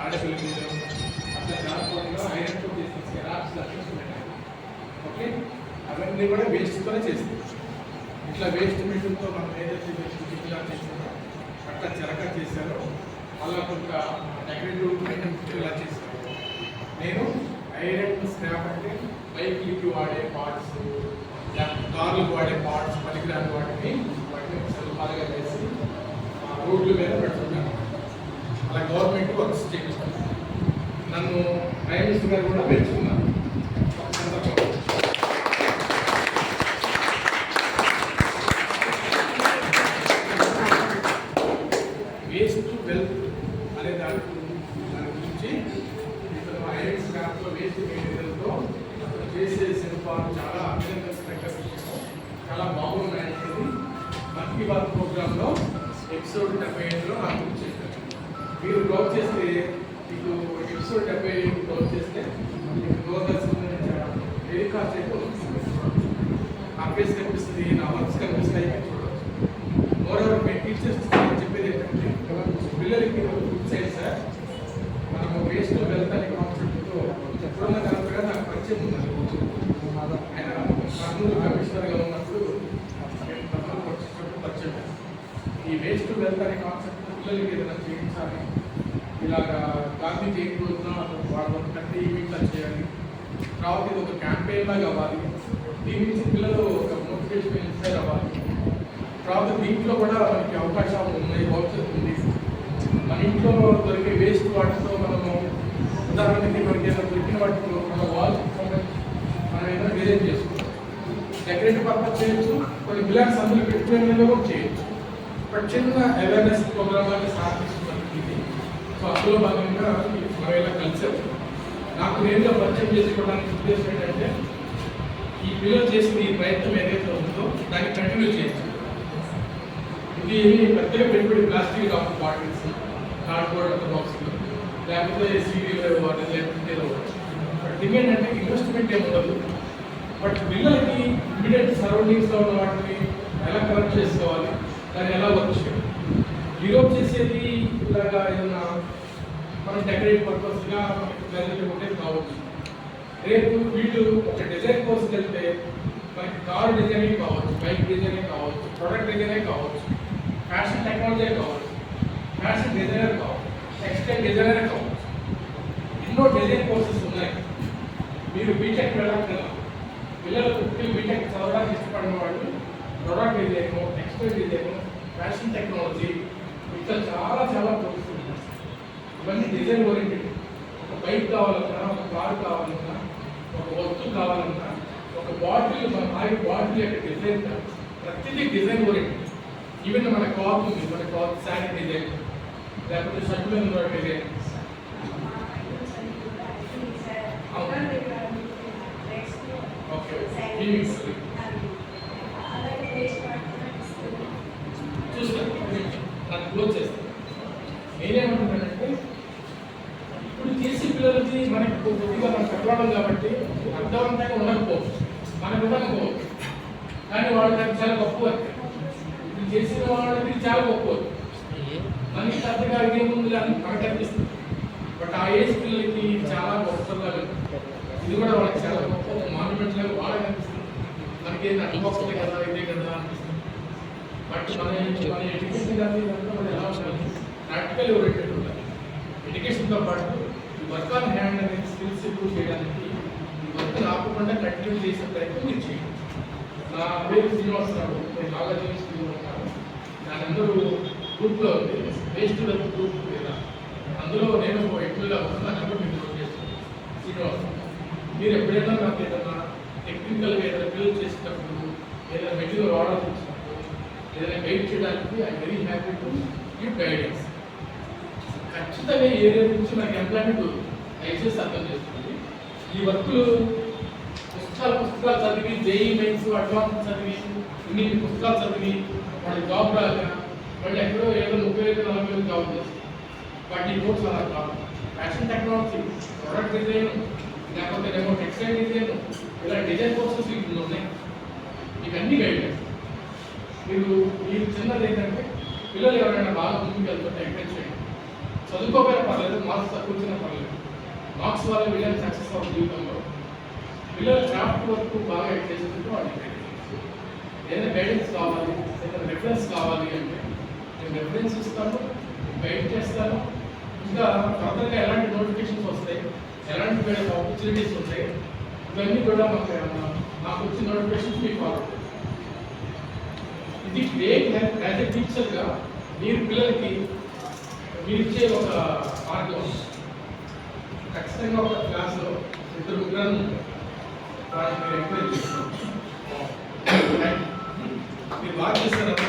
తాడేపల్లి మీద అట్లా జాగ్రత్తగా ఐరన్తో చేసిన స్కెరాప్స్ అట్లా. ఓకే, అవన్నీ కూడా వేస్ట్తోనే చేస్తాం. ఇట్లా వేస్ట్ మిషన్తో మనం ఏదైతే ఇలా చేస్తామో అట్లా చెరక చేశారో అలా కొంత డెకరేటివ్ ఐటమ్స్ ఇలా చేశారు. నేను ఐరన్ స్క్రాప్ అంటే బైక్లకి వాడే పార్ట్స్, కార్లకు వాడే పార్ట్స్, పనికిరాని వాటిని సరిపాలుగా వేసి రోడ్ల మీద పెడుతున్నాను. అలా గవర్నమెంట్ వర్క్స్ చేపిస్తాను. నన్ను ప్రైమ్ మినిస్టర్ గారు కూడా పెంచుకున్నారు. వేస్ట్ టు వెల్త్ అనే దాని గురించి ఇప్పుడు ఐరన్ స్క్రాప్లో వేస్ట్ మెటీరియల్తో చేసే శిల్పాలు చాలా అభినందనతగ్గ విషయం, చాలా బాగున్నాయని మన్ కీ బాత్ ప్రోగ్రాంలో ఎపిసోడ్ 75లో నాకు చెప్పారు. మీరు బ్లాక్ చేస్తే మీకు ఎపిసోడ్ 75 బ్లాక్ చేస్తే మీకు దూరదర్శన్ టెలికాస్ట్ అయితే వస్తుంది. నా ఫేస్ కనిపిస్తుంది, నా వర్క్స్ కనిపిస్తాయి చూడవచ్చు. మోరవర్ మీ టీచర్స్ చెప్పేది ఏంటంటే పిల్లలకి గుడ్ సైడ్ సార్, మనము వేస్ట్లో వెళ్తానికి కాన్సెప్ట్తో ఎప్పుడున్న కరెక్ట్గా నాకు పరిచయం ఉన్నది. ఆయన కర్నూలు కమిషనర్గా ఉన్నప్పుడు పరిచయం. ఈ వేస్ట్ వెళ్తానికి కాన్సెప్ట్ పిల్లలకి ఏదైనా చేయించాలి, ఇలాగా గాంధీ జయంతి రోజున వాళ్ళు ప్రతి ఈవెంట్లా చేయాలి, తర్వాత ఇది ఒక క్యాంపెయిన్ లాగా అవ్వాలి, దీని నుంచి పిల్లలు ఒక మోటివేషన్ ఇన్స్పైర్ అవ్వాలి. తర్వాత దీంట్లో కూడా మనకి అవకాశాలు ఉన్నాయి, భవిష్యత్తు ఉంది. మన ఇంట్లో దొరికే వేస్ట్ వాటితో మనము ఉదాహరణకి మనకి ఏదైనా దొరికిన వాటితో మన వాల్స్ మనం ఏదైనా డిజైన్ చేసుకోవాలి. డెకరేటివ్ పర్పస్ చేయొచ్చు, కొన్ని బిలాక్స్ అందులో పెట్టుకునే కూడా చేయొచ్చు. బట్ చిన్న అవేర్నెస్ ప్రోగ్రామ్ లాగా సాధిస్తున్నారు ఇది. సో అందులో భాగంగా మనం ఇలా కలిసాము. నాకు నేరుగా పరిచయం చేసుకోవడానికి ఉద్దేశం ఏంటంటే ఈ పిల్లలు చేసిన ఈ ప్రయత్నం ఏదైతే ఉందో దాన్ని కంటిన్యూ చేయొచ్చు. ఇది పెద్దగా పెట్టుబడి ప్లాస్టిక్ బాటిల్స్, కార్డ్బోర్డ్ బాక్స్లు, లేకపోతే సీడీలో లేకపోతే డిమాండ్ అంటే ఇన్వెస్ట్మెంట్ ఏమి ఉండదు. బట్ పిల్లలకి ఇమీడియట్ సరౌండింగ్స్లో ఉన్న వాటిని ఎలా కలెక్ట్ చేసుకోవాలి, దాన్ని ఎలా వర్క్ చేయాలి. యూరోప్ చేసేది ఇలాగా ఏదైనా మనం డెకరేట్ పర్పస్గా మనకి ప్రజెంట్ ఉంటే కావచ్చు. రేపు వీళ్ళు ఒక డిజైన్ కోర్స్కి వెళ్తే మనకి కార్ డిజైనింగ్ కావచ్చు, బైక్ డిజైనింగ్ కావచ్చు, ప్రొడక్ట్ డిజైనింగ్ కావచ్చు, ఫ్యాషన్ టెక్నాలజీ కావచ్చు, ఫ్యాషన్ డిజైనర్ కావచ్చు, టెక్స్టైల్ డిజైనర్ కావచ్చు. ఎన్నో డిజైన్ కోర్సెస్ ఉన్నాయి. మీరు బీటెక్ వెళ్ళక్కర్లా. పిల్లలు బీటెక్ చదవడానికి ఇష్టపడిన వాళ్ళు product design, textile design, fashion technology ఇట్లా చాలా చాలా కోర్సెస్ ఉన్నాయి. ఇవన్నీ డిజైన్ ఓరియంటెడ్. ఒక బైక్ కావాలన్నా, ఒక కారు కావాలన్నా, ఒక వస్తువు కావాలన్నా, ఒక బాటిల్, మన బాటిల్ యొక్క డిజైన్ ప్రతిదీ డిజైన్ ఓరియంటెడ్. ఈవెన్ మన క్లాత్ ఉంది, మన క్లాత్ శారీ డిజైన్, లేకపోతే షర్ట్ మీద ఉన్న డిజైన్. ఓకే, చూస్తాను, నాకు క్లోజ్ చేస్తాను. నేనేమంటున్నానంటే ఇప్పుడు చేసే పిల్లలకి మనకి కొద్దిగా మనం కట్టడం కాబట్టి అర్థవంతంగా ఉండకపోవచ్చు, మనకు ఉండకపోవచ్చు. కానీ వాళ్ళకి చాలా గొప్ప వర్క్. ఇప్పుడు చేసిన వాళ్ళకి చాలా గొప్ప వర్క్. మనకి పెద్దగా ఏముంది అని మనకు అనిపిస్తుంది. బట్ ఆ ఏజ్ పిల్లలకి చాలా గొప్పగా ఇది కూడా వాళ్ళకి చాలా గొప్ప మాన్యుమెంట్ లాగా వాళ్ళకి అనిపిస్తుంది. మనకి ఏంటి అనుభవం కదా, ఇదే కదా అనిపిస్తుంది. బట్ మన ఎడ్యుకేషన్ కానీ మనం ఎలా ఉండాలి, ప్రాక్టికల్ ఓరియంటెడ్ ఉండాలి. ఎడ్యుకేషన్తో పాటు ఈ వర్క్ ఆన్ హ్యాండ్ అనే స్కిల్స్ ఇంప్రూవ్ చేయడానికి ఈ వర్క్ ఆపకుండా కంటిన్యూ చేసే ప్రయత్నం మీరు చేయండి. నా పేరు శ్రీనివాసరావు, నేను నాగార్జున స్కూల్లో ఉన్నాను. దాని అందరూ గ్రూప్లో ఉంది, వేస్ట్ వెల్త్ గ్రూప్ లేదా, అందులో నేను ఎక్కువగా వస్తున్నాను కూడా మీరు చేస్తాను. శ్రీనివాసరావు, మీరు ఎప్పుడైనా నాకు ఏదైనా టెక్నికల్గా ఏదైనా బిల్డ్ చేసేటప్పుడు, ఏదైనా మెటీరియల్ ఆర్డర్ చేసినప్పుడు, ఏదైనా గైడ్ చేయడానికి I very happy to give guidance. ఖచ్చితంగా ఈ ఏరియా నుంచి మనకి ఎంప్లాయ్మెంట్ దయచేసి అర్థం చేస్తుంది. ఈ వర్కులు పుస్తకాలు చదివి, జేఈ మెయిన్స్ అడ్వాన్స్ చదివి, ఇన్ని పుస్తకాలు చదివి వాడి జాబ్ రాక వాళ్ళు ఎక్కడో ఏదో 35-40 జాబ్ చేస్తారు. వాటి కోర్స్ అలా కాదు. ఫ్యాషన్ టెక్నాలజీ, ప్రొడక్ట్ డిజైన్, లేకపోతే ఏమో టెక్స్టైల్ డిజైన్, ఇలా డిజైన్ కోర్సెస్ ఇప్పుడు ఉన్నాయి. ఇవన్నీ గైడెన్స్. మీరు చిన్నది ఏంటంటే పిల్లలు ఎవరైనా బాగా ముందుకు వెళ్తుంటే ఎంకరేజ్ చేయండి. చదువుకోకపోయినా పర్లేదు, మార్క్స్ తక్కువ వచ్చినా పర్లేదు. మార్క్స్ వల్ల వీళ్ళని సక్సెస్ అవ్వ జీవితంలో పిల్లలు క్రాఫ్ట్ వర్క్ బాగా చేసేందుకు వాళ్ళకి ఏదైనా గైడెన్స్ కావాలి, ఏదైనా రెఫరెన్స్ కావాలి అంటే నేను రెఫరెన్స్ ఇస్తాను, గైడ్ చేస్తాను. ఇంకా ఫర్దర్గా ఎలాంటి నోటిఫికేషన్స్ వస్తాయి, ఎలాంటి ఆపర్చునిటీస్ ఉంటాయి, ఇవన్నీ కూడా నాకు వచ్చిన నోటిఫికేషన్స్ మీకు ఫాలో. ఇది గ్రేట్ హెల్ప్ యాజ్ ఎ టీచర్గా మీరు పిల్లలకి మీరు ఇచ్చే ఒక మార్గం. ఖచ్చితంగా ఒక క్లాస్లో 2-3 వాళ్ళని మీరు ఎంకరేజ్ చేస్తున్నారు. మీరు బాగా చేస్తారు.